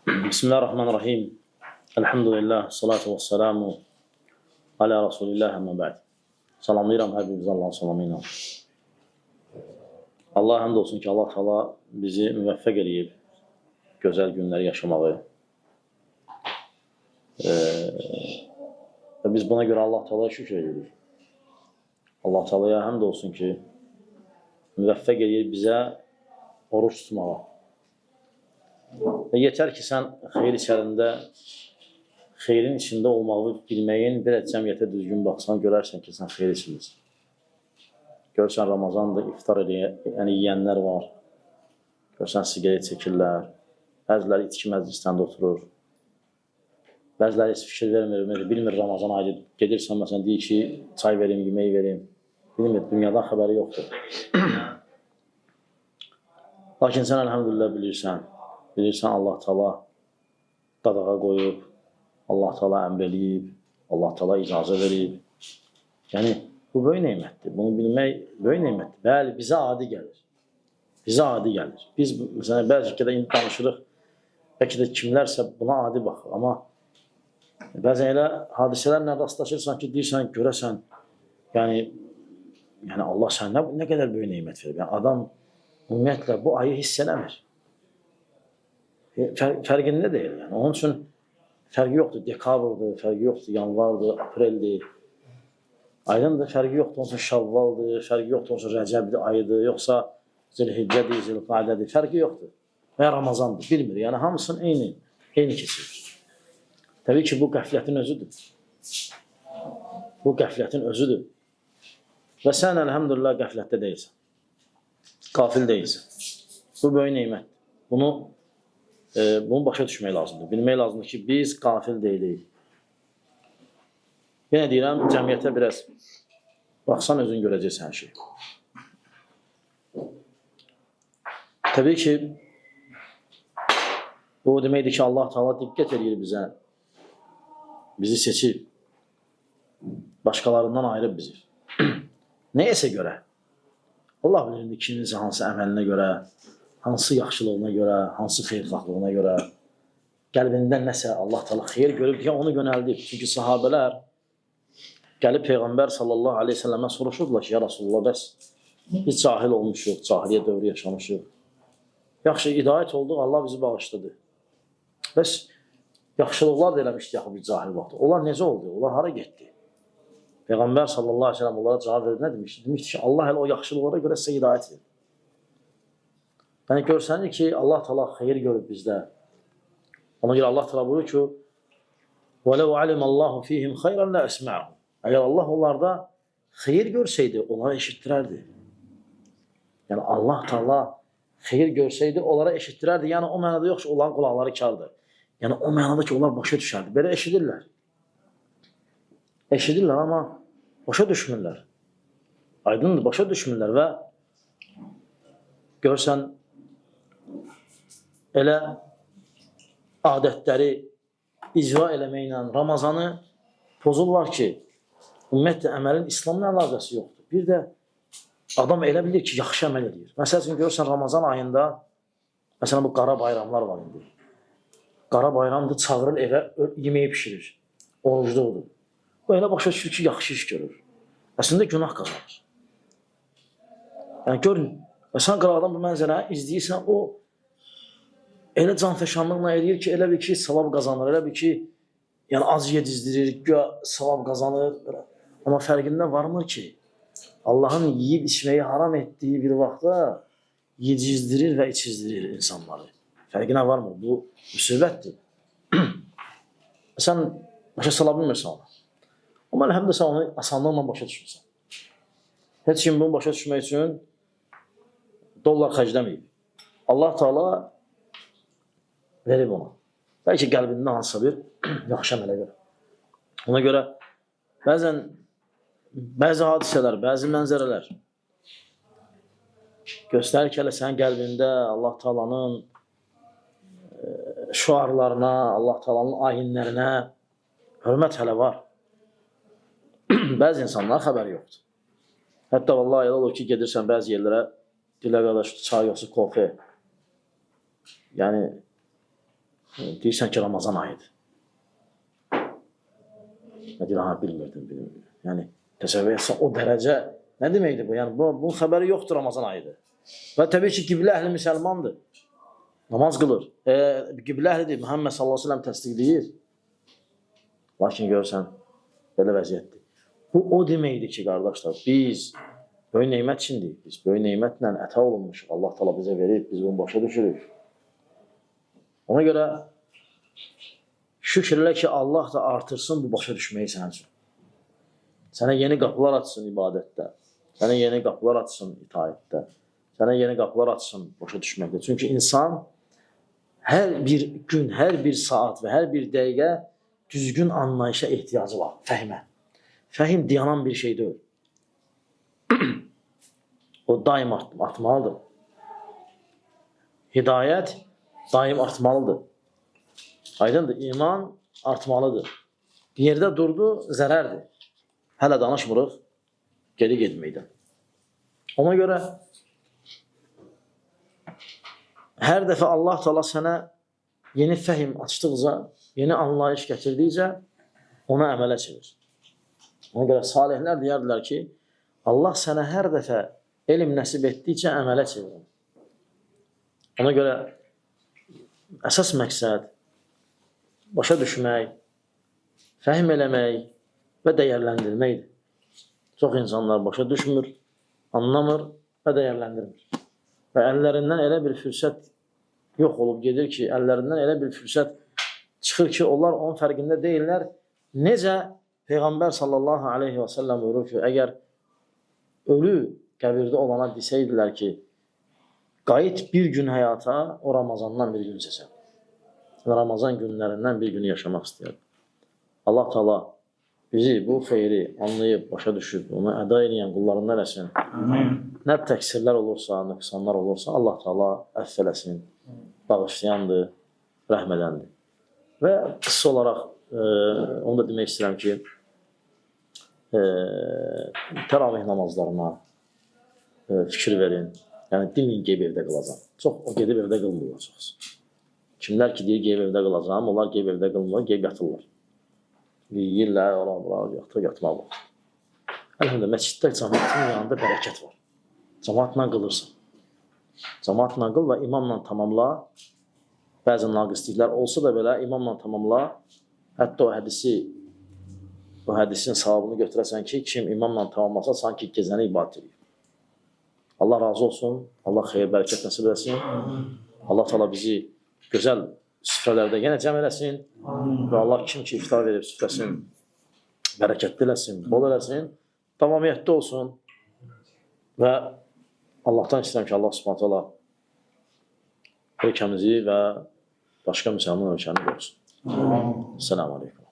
Bismillahirrahmanirrahim. Elhamdülillah, salatu və selamu alə Rasulillah, əmmə bə'd. Salamlayıram hər birimizi Allahın salamı ilə. Allah həmd olsun ki, Allah Teala bizi müvəffəq eləyib gözəl günləri yaşamağı. Və biz buna görə Allah Teala'ya şükür edirik. Allah Teala'ya həmd olsun ki, müvəffəq eləyib bizə oruç tutmağa. Və yetər ki, sən xeyir içərində, xeyrin içində olmağı bilməyin, bir cəmiyyətə düzgün baxsan, görərsən ki, sən xeyir içindesin. Görsən, Ramazanda iftar yiyənlər var. Görsən, sigaret çəkirlər. Bəziləri içki məclislərində oturur. Bəziləri heç fikir vermir, bilmir Ramazan ayı. Gedirsən, məsələn, deyir ki, çay verim, yemək verim. Bilmir, dünyadan xəbəri yoxdur. Lakin sən, əlhəmdülillah, bilirsən, Allah Teala qadağa qoyub, Allah Teala əmr eləyib, Allah Teala icazə verib. Yəni, bu böyük neymətdir. Bunu bilmək böyük neymətdir. Bəli, bizə adi gəlir. Bizə adi gəlir. Biz, məsələn, bəzi kədə indi danışırıq, bəlkə də kimlərsə buna adi baxır. Amma bəzən elə hadisələrlə rastlaşırsan ki, deyirsən, görəsən, yəni Allah sənə nə qədər böyük neymət verir. Yəni, adam ümumiyyətlə bu ayı hiss eləmir. Fərqində deyil. Yəni. Onun üçün fərqi yoxdur. Dekabrdır, fərqi yoxdur. Yanvardır, apreldir. Aydındır, fərqi yoxdur. Onun üçün şavvaldır, fərqi yoxdur. Onun üçün rəcəbdir, ayıdır. Yoxsa zilhiccədir, zilqadədir. Fərqi yoxdur. Və Ramazandır, bilmir. Yəni, hamısının eyni keçirir. Təbii ki, bu qəflətin özüdür. Bu qəflətin özüdür. Və sən, əlhəmdülillah, qəflətdə deyilsən. Qafil deyilsən. Bu böyük neymət. Bunu başa düşmək lazımdır. Bilmək lazımdır ki, biz qafil deyilik. Yenə deyirəm, cəmiyyətə biraz baxsan özün görəcəksən hər şey. Təbii ki, bu deməkdir ki, Allah Teala diqqət edir bizə. Bizi seçib. Başqalarından ayırıb bizi. Nəyəsə görə. Allah bilir kiminizə hansı əməlinə görə, hansı yaxşılığına görə, hansı xeyirxahlığına görə, qəlbindən nəsə Allah Teala xeyir görüb deyə onu yönəldib. Çünki sahabələr gəlib Peyğəmbər sallallahu aleyhi ve sellemə soruşurdular ki, ya Rasulullah, bəs biz cahil olmuşuq, cahiliyə dövrü yaşamışıq. Yaxşı, hidayət olduq, Allah bizi bağışladı. Bəs yaxşılıqlar da eləmişdi yaxı bir cahil vaxtı. Onlar necə oldu? Onlar hara getdi? Peyğəmbər sallallahu aleyhi ve sellem onlara cavab verdi, nə demişdi? Demişdi ki, Allah hələ o yaxşılıqlara görə sizə hidayət verir. Yəni, görsənir ki, Allah Teala xeyir görüb bizdə. Ona görə Allah Teala buyurur ki, وَلَوْ عَلِمَ اللّٰهُ فِيهِمْ خَيْرًا لَأَسْمَعُهُ. Əgər Allah onlarda xeyir görsəydi, onlara eşitdirərdi. Yəni, Allah Teala xeyir görsəydi, onlara eşitdirərdi. Yəni, o mənada yoxsa onların qulaqları kardır. Yəni, o mənada ki, onlar başa düşərdi. Belə eşidirlər. Eşidirlər, amma başa düşmürlər. Aydındır, başa düşmürlər və görsən, elə adətləri icra eləməklə Ramazanı pozurlar ki, ümumiyyətlə, əməlin İslamla əlaqəsi yoxdur. Bir də adam elə bilir ki, yaxşı əməl edir. Məsəl üçün, görürsən, Ramazan ayında, məsələn, bu qara bayramlar var indi. Qara bayramdır, çağırır evə, yeməyi pişirir. Orucluqdur. Bu elə başa düşür ki, yaxşı iş görür. Əslində, günah qazanır. Yəni, görün, və sən qıraqdan bu mənzərəni izləyirsən, o elə canfəşanlıqla eləyir ki, elə bir ki, savab qazanır, elə bir ki, yəni az yedizdirir, savab qazanır. Amma fərqində varmır ki, Allahın yiyib içməyi haram etdiyi bir vaxtda yedizdirir və içizdirir insanları. Fərqinə varmır, bu müsibətdir. Sən başa sala bilmirsən ona. Amma həm də sən onu asanlıqla başa düşmürsən. Heç kim bunu başa düşmək üçün dollar xərcləməyib. Allah Teala verib ona. Bəlkə qəlbində hansısa bir yaxşı əmələ görə. Ona görə bəzi hadisələr, bəzi mənzərələr göstərir ki, sənin qəlbində Allah Teala'nın şüarlarına, Allah Teala'nın ayinlərinə hörmət hələ var. Bəzi insanlara xəbər yoxdur. Hətta vallahi elə olur ki, gedirsən bəzi yerlərə, dilə qardaş, çay yoxsa kofe. Yəni, deyirsən ki, Ramazan ayıdır. Nə deyir, bilmirdim. Yəni, təsəvvür etsən, o dərəcə nə deməkdir bu? Yəni, bunun xəbəri yoxdur Ramazan ayıdır. Və təbii ki, qiblə əhli müsəlmandır. Namaz qılır. Qiblə əhlidir, Muhammed sallallahu aleyhi ve sellem təsdiqləyir. Lakin görürsən, belə vəziyyətdir. Bu, o deməkdir ki, qardaşlar, biz böyük neymət içindik. Biz böyük neymətlə əta olunmuşuq. Allah təala bizə verib, biz bunu başa düşürük. Ona görə şükür elə ki, Allah da artırsın bu başa düşməyi sənin üçün. Sənə yeni qapılar açsın ibadətdə. Sənə yeni qapılar açsın itaətdə. Sənə yeni qapılar açsın başa düşməkdə. Çünki insan hər bir gün, hər bir saat və hər bir dəqiqə düzgün anlayışa ehtiyacı var, fəhmə. Fəhim dayanan bir şey deyil. O daim artmalıdır. Hidayət daim artmalıdır. Aydındır, iman artmalıdır. Bir yerdə durdu, zərərdir. Hələ danışmırıq, geri getməkdən. Ona görə hər dəfə Allah Teala sənə yeni fəhim açdıqca, yeni anlayış gətirdikcə ona əmələ çevir. Ona görə salihlər deyərdilər ki, Allah sənə hər dəfə elm nəsib etdikcə əmələ çevir. Ona görə əsas məqsəd başa düşmək, fəhm eləmək və dəyərləndirməkdir. Çox insanlar başa düşmür, anlamır və dəyərləndirmir. Və əllərindən elə bir fürsət yox olub gedir ki, əllərindən elə bir fürsət çıxır ki, onlar onun fərqində deyirlər. Necə Peyğəmbər sallallahu aleyhi və səlləm buyurur ki, əgər ölü qəbirdə olana desəydilər ki, qayıt bir gün həyata, o Ramazandan bir gün seçər. Ramazan günlərindən bir günü yaşamaq istəyər. Allah Teala bizi bu xeyri anlayıb, başa düşüb, onu əda edən qullarından eləsin. Nə təqsirlər olursa, nöqsanlar olursa, Allah Teala əff eləsin, bağışlayandır, rəhmədəndir. Və qısa olaraq onu da demək istəyirəm ki, təravih namazlarına fikir verin. Yəni, deməyin qeyb evdə qılacaq. Çox, o gedib evdə qılmırlar çoxsu. Kimlər ki, deyir, qeyb evdə qılacaq, onlar qeyb evdə qılmırlar, qeyb yatırlar. Yiyirlər, yatmaq var. Əlhamdülillah, məsciddə cəmaatın yanında bərəkət var. Cəmaatla qılırsan. Cəmaatla qıl və imamla tamamla. Bəzi naqisliklər olsa da belə, imamla tamamla. Hətta o hədisin savabını götürəsən ki, kim imamla tamamlasa, sanki gecəni ibadət edir. Allah razı olsun, Allah xeyir, bərəkət nəsib eləsin. Allah Teala bizi gözəl süfrələrdə yenə cəm eləsin. Və Allah kim ki iftar verib süfrəsini bərəkətli eləsin, bol eləsin, davamiyyətli olsun. Və Allahdan istəyirəm ki, Allah Subhanahu taala ölkəmizi və başqa müsəlman ölkəni qorusun. Selamun aleyküm.